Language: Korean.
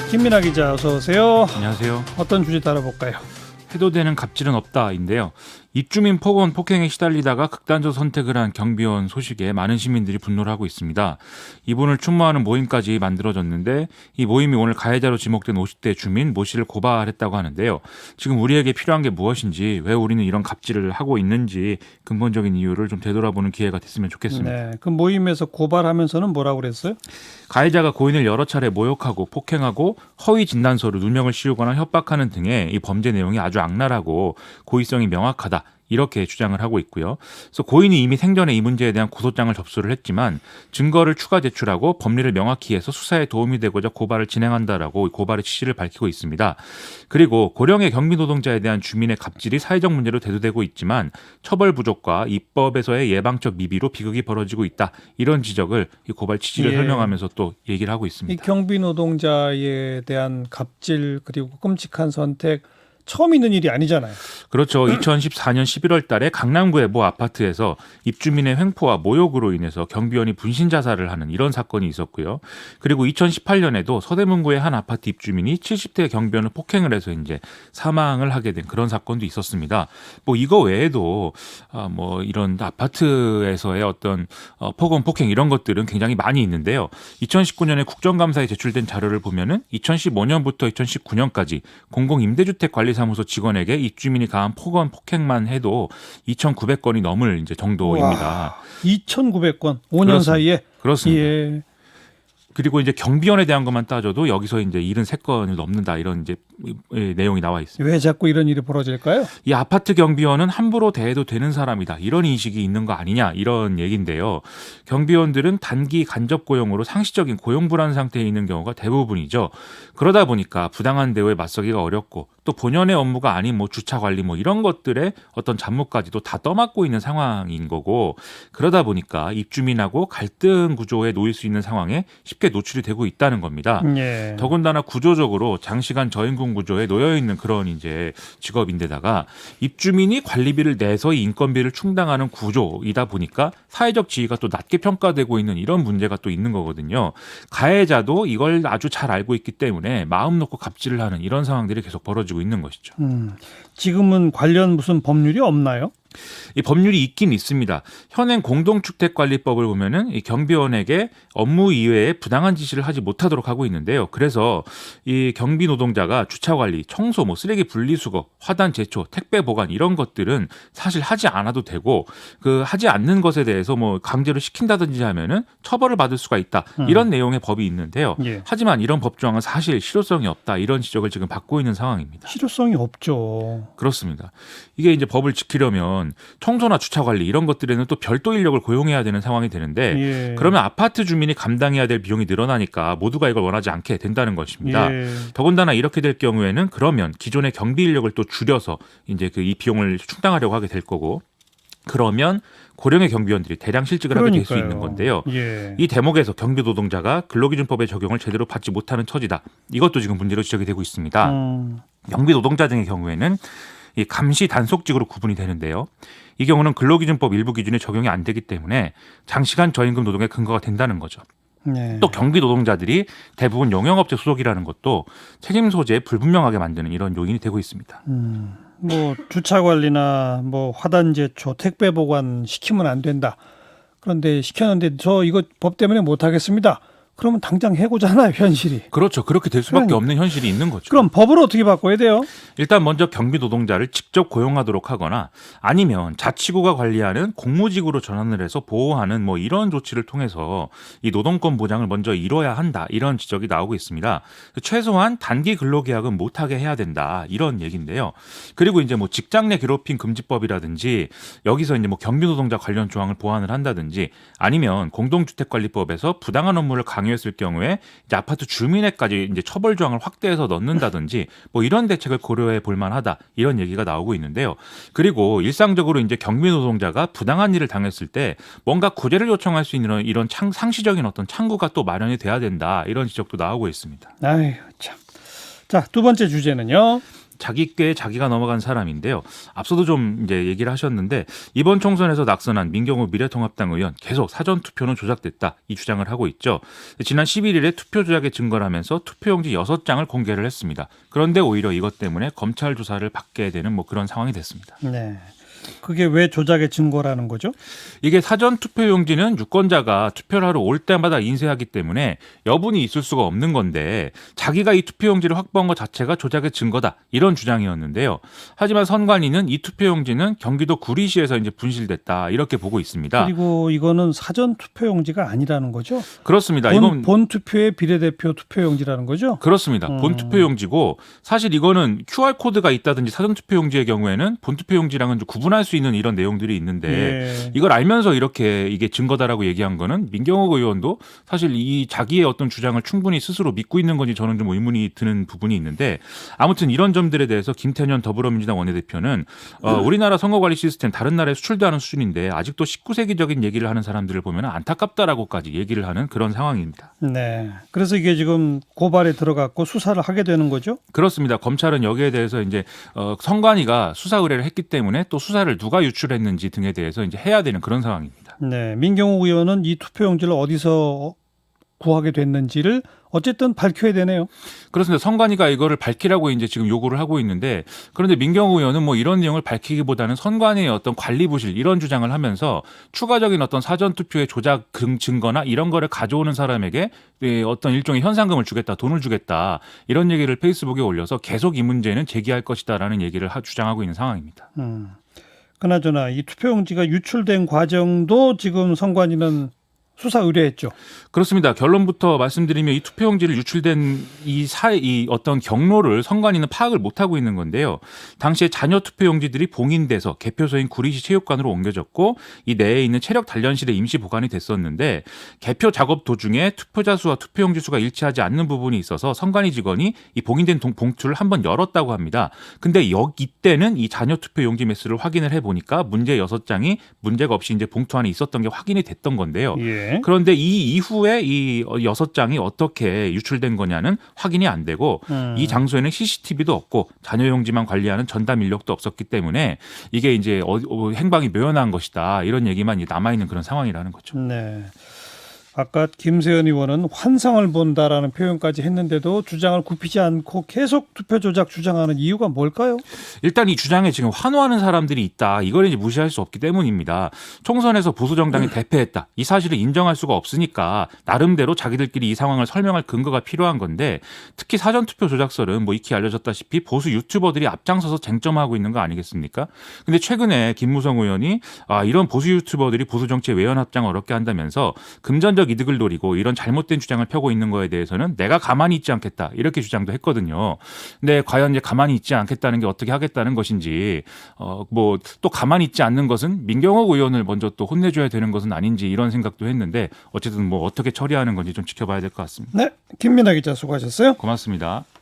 김민하 기자 어서 오세요. 안녕하세요. 어떤 주제 다뤄볼까요? 해도 되는 갑질은 없다인데요. 입주민 폭언 폭행에 시달리다가 극단적 선택을 한 경비원 소식에 많은 시민들이 분노를 하고 있습니다. 이분을 추모하는 모임까지 만들어졌는데 이 모임이 오늘 가해자로 지목된 50대 주민 모 씨를 고발했다고 하는데요. 지금 우리에게 필요한 게 무엇인지, 왜 우리는 이런 갑질을 하고 있는지 근본적인 이유를 좀 되돌아보는 기회가 됐으면 좋겠습니다. 네, 그 모임에서 고발하면서는 뭐라고 그랬어요? 가해자가 고인을 여러 차례 모욕하고 폭행하고 허위 진단서로 누명을 씌우거나 협박하는 등의 이 범죄 내용이 아주 악랄하고 고의성이 명확하다. 이렇게 주장을 하고 있고요. 그래서 고인이 이미 생전에 이 문제에 대한 고소장을 접수를 했지만 증거를 추가 제출하고 법리를 명확히 해서 수사에 도움이 되고자 고발을 진행한다라고 고발의 취지를 밝히고 있습니다. 그리고 고령의 경비 노동자에 대한 주민의 갑질이 사회적 문제로 대두되고 있지만 처벌 부족과 입법에서의 예방적 미비로 비극이 벌어지고 있다. 이런 지적을 이 고발 취지를 설명하면서 또 얘기를 하고 있습니다. 이 경비 노동자에 대한 갑질 그리고 끔찍한 선택 처음 있는 일이 아니잖아요. 그렇죠. 2014년 11월 달에 강남구의 모 아파트에서 입주민의 횡포와 모욕으로 인해서 경비원이 분신 자살을 하는 이런 사건이 있었고요. 그리고 2018년에도 서대문구의 한 아파트 입주민이 70대 경비원을 폭행을 해서 이제 사망을 하게 된 그런 사건도 있었습니다. 뭐 이거 외에도 뭐 이런 아파트에서의 어떤 폭언, 폭행 이런 것들은 굉장히 많이 있는데요. 2019년에 국정감사에 제출된 자료를 보면은 2015년부터 2019년까지 공공임대주택 관리 사무소 직원에게 입주민이 가한 폭언 폭행만 해도 2,900건이 넘을 이제 정도입니다. 2,900건 5년 그렇습니다. 사이에. 그렇습니다. 예. 그리고 이제 경비원에 대한 것만 따져도 여기서 이제 73건을 넘는다 이런 이제 내용이 나와 있습니다. 왜 자꾸 이런 일이 벌어질까요? 이 아파트 경비원은 함부로 대해도 되는 사람이다. 이런 인식이 있는 거 아니냐 이런 얘기인데요. 경비원들은 단기 간접 고용으로 상시적인 고용 불안 상태에 있는 경우가 대부분이죠. 그러다 보니까 부당한 대우에 맞서기가 어렵고 또 본연의 업무가 아닌 뭐 주차 관리 뭐 이런 것들의 어떤 잡무까지도 다 떠맡고 있는 상황인 거고, 그러다 보니까 입주민하고 갈등 구조에 놓일 수 있는 상황에 쉽게 노출이 되고 있다는 겁니다. 예. 더군다나 구조적으로 장시간 저임금 구조에 놓여 있는 그런 이제 직업인데다가 입주민이 관리비를 내서 이 인건비를 충당하는 구조이다 보니까 사회적 지위가 또 낮게 평가되고 있는 이런 문제가 또 있는 거거든요. 가해자도 이걸 아주 잘 알고 있기 때문에 마음 놓고 갑질을 하는 이런 상황들이 계속 벌어지고 있는 것이죠. 지금은 관련 무슨 법률이 없나요? 이 법률이 있긴 있습니다. 현행 공동주택관리법을 보면은 이 경비원에게 업무 이외에 부당한 지시를 하지 못하도록 하고 있는데요. 그래서 이 경비 노동자가 주차 관리, 청소, 뭐 쓰레기 분리수거, 화단 제초, 택배 보관 이런 것들은 사실 하지 않아도 되고, 그 하지 않는 것에 대해서 뭐 강제로 시킨다든지 하면은 처벌을 받을 수가 있다. 이런 내용의 법이 있는데요. 예. 하지만 이런 법조항은 사실 실효성이 없다. 이런 지적을 지금 받고 있는 상황입니다. 실효성이 없죠. 그렇습니다. 이게 이제 법을 지키려면 청소나 주차 관리 이런 것들에는 또 별도 인력을 고용해야 되는 상황이 되는데, 예. 그러면 아파트 주민이 감당해야 될 비용이 늘어나니까 모두가 이걸 원하지 않게 된다는 것입니다. 예. 더군다나 이렇게 될 경우에는 그러면 기존의 경비 인력을 또 줄여서 이제 그 이 비용을 충당하려고 하게 될 거고, 그러면 고령의 경비원들이 대량 실직을 하게 될 수 있는 건데요. 예. 이 대목에서 경비 노동자가 근로기준법의 적용을 제대로 받지 못하는 처지다. 이것도 지금 문제로 지적이 되고 있습니다. 경비 노동자 등의 경우에는 이 감시 단속직으로 구분이 되는데요. 이 경우는 근로기준법 일부 기준에 적용이 안 되기 때문에 장시간 저임금 노동의 근거가 된다는 거죠. 네. 또 경비 노동자들이 대부분 용역업체 소속이라는 것도 책임 소재 불분명하게 만드는 이런 요인이 되고 있습니다. 뭐 주차 관리나 뭐 화단 제초, 택배 보관 시키면 안 된다. 그런데 시켰는데 저 이거 법 때문에 못 하겠습니다. 그러면 당장 해고잖아요, 현실이. 그렇죠. 그렇게 될 수밖에 없는 현실이 있는 거죠. 그럼 법을 어떻게 바꿔야 돼요? 일단 먼저 경비 노동자를 직접 고용하도록 하거나 아니면 자치구가 관리하는 공무직으로 전환을 해서 보호하는 뭐 이런 조치를 통해서 이 노동권 보장을 먼저 이뤄야 한다. 이런 지적이 나오고 있습니다. 최소한 단기 근로계약은 못하게 해야 된다. 이런 얘기인데요. 그리고 이제 뭐 직장 내 괴롭힘 금지법이라든지 여기서 이제 뭐 경비 노동자 관련 조항을 보완을 한다든지 아니면 공동주택관리법에서 부당한 업무를 강요했을 경우에 이제 아파트 주민에까지 이제 처벌 조항을 확대해서 넣는다든지 뭐 이런 대책을 고려해 볼 만하다. 이런 얘기가 나오고 있는데요. 그리고 일상적으로 이제 경비 노동자가 부당한 일을 당했을 때 뭔가 구제를 요청할 수 있는 이런 상시적인 어떤 창구가 또 마련이 돼야 된다. 이런 지적도 나오고 있습니다. 아유 참. 자, 두 번째 주제는요. 자기 꾀에 자기가 넘어간 사람인데요. 앞서도 좀 이제 얘기를 하셨는데 이번 총선에서 낙선한 민경호 미래통합당 의원 계속 사전 투표는 조작됐다 이 주장을 하고 있죠. 지난 11일에 투표 조작의 증거라면서 투표용지 6장을 공개를 했습니다. 그런데 오히려 이것 때문에 검찰 조사를 받게 되는 뭐 그런 상황이 됐습니다. 네. 그게 왜 조작의 증거라는 거죠? 이게 사전 투표용지는 유권자가 투표를 하러 올 때마다 인쇄하기 때문에 여분이 있을 수가 없는 건데 자기가 이 투표용지를 확보한 것 자체가 조작의 증거다 이런 주장이었는데요. 하지만 선관위는 이 투표용지는 경기도 구리시에서 이제 분실됐다 이렇게 보고 있습니다. 그리고 이거는 사전 투표용지가 아니라는 거죠? 그렇습니다. 본 투표의 비례대표 투표용지라는 거죠? 그렇습니다. 본 투표용지고 사실 이거는 QR코드가 있다든지 사전 투표용지의 경우에는 본 투표용지랑은 좀 구분할 수 있는 이런 내용들이 있는데 예. 이걸 알면서 이렇게 이게 증거다라고 얘기한 거는 민경호 의원도 사실 이 자기의 어떤 주장을 충분히 스스로 믿고 있는 건지 저는 좀 의문이 드는 부분이 있는데 아무튼 이런 점들에 대해서 김태년 더불어민주당 원내대표는 우리나라 선거관리 시스템 다른 나라에 수출도 하는 수준인데 아직도 19세기적인 얘기를 하는 사람들을 보면 안타깝다라고까지 얘기를 하는 그런 상황입니다. 네. 그래서 이게 지금 고발에 들어갔고 수사를 하게 되는 거죠? 그렇습니다. 검찰은 여기에 대해서 이제 선관위가 수사 의뢰를 했기 때문에 또 수사를 누가 유출했는지 등에 대해서 이제 해야 되는 그런 상황입니다. 네. 민경욱 의원은 이 투표용지를 어디서 구하게 됐는지를 어쨌든 밝혀야 되네요. 그렇습니다. 선관위가 이거를 밝히라고 이제 지금 요구를 하고 있는데 그런데 민경호 의원은 뭐 이런 내용을 밝히기보다는 선관위의 어떤 관리 부실 이런 주장을 하면서 추가적인 어떤 사전 투표의 조작 증거나 이런 거를 가져오는 사람에게 어떤 일종의 현상금을 주겠다, 돈을 주겠다 이런 얘기를 페이스북에 올려서 계속 이 문제는 제기할 것이다라는 얘기를 주장하고 있는 상황입니다. 그나저나 이 투표용지가 유출된 과정도 지금 선관위는 수사 의뢰했죠. 그렇습니다. 결론부터 말씀드리면 이 투표용지를 유출된 이 어떤 경로를 선관위는 파악을 못하고 있는 건데요. 당시에 잔여 투표용지들이 봉인돼서 개표소인 구리시 체육관으로 옮겨졌고 이 내에 있는 체력 단련실에 임시 보관이 됐었는데 개표 작업 도중에 투표자 수와 투표용지 수가 일치하지 않는 부분이 있어서 선관위 직원이 이 봉인된 봉투를 한번 열었다고 합니다. 근데 이때는 이 잔여 투표용지 매수를 확인을 해보니까 문제 6장이 문제가 없이 이제 봉투 안에 있었던 게 확인이 됐던 건데요. 예. 그런데 이 이후에 이 6장이 어떻게 유출된 거냐는 확인이 안 되고 이 장소에는 CCTV도 없고 잔여용지만 관리하는 전담 인력도 없었기 때문에 이게 이제 행방이 묘연한 것이다 이런 얘기만 남아있는 그런 상황이라는 거죠. 네. 아까 김세연 의원은 환상을 본다라는 표현까지 했는데도 주장을 굽히지 않고 계속 투표 조작 주장하는 이유가 뭘까요? 일단 이 주장에 지금 환호하는 사람들이 있다. 이걸 이제 무시할 수 없기 때문입니다. 총선에서 보수 정당이 대패했다. 이 사실을 인정할 수가 없으니까 나름대로 자기들끼리 이 상황을 설명할 근거가 필요한 건데 특히 사전투표 조작설은 뭐 익히 알려졌다시피 보수 유튜버들이 앞장서서 쟁점하고 있는 거 아니겠습니까? 근데 최근에 김무성 의원이 이런 보수 유튜버들이 보수 정치의 외연 확장을 어렵게 한다면서 금전적 이득을 노리고 이런 잘못된 주장을 펴고 있는 거에 대해서는 내가 가만히 있지 않겠다 이렇게 주장도 했거든요. 근데 과연 이제 가만히 있지 않겠다는 게 어떻게 하겠다는 것인지 뭐 또 가만히 있지 않는 것은 민경호 의원을 먼저 또 혼내줘야 되는 것은 아닌지 이런 생각도 했는데 어쨌든 뭐 어떻게 처리하는 건지 좀 지켜봐야 될 것 같습니다. 네, 김민아 기자 수고하셨어요. 고맙습니다.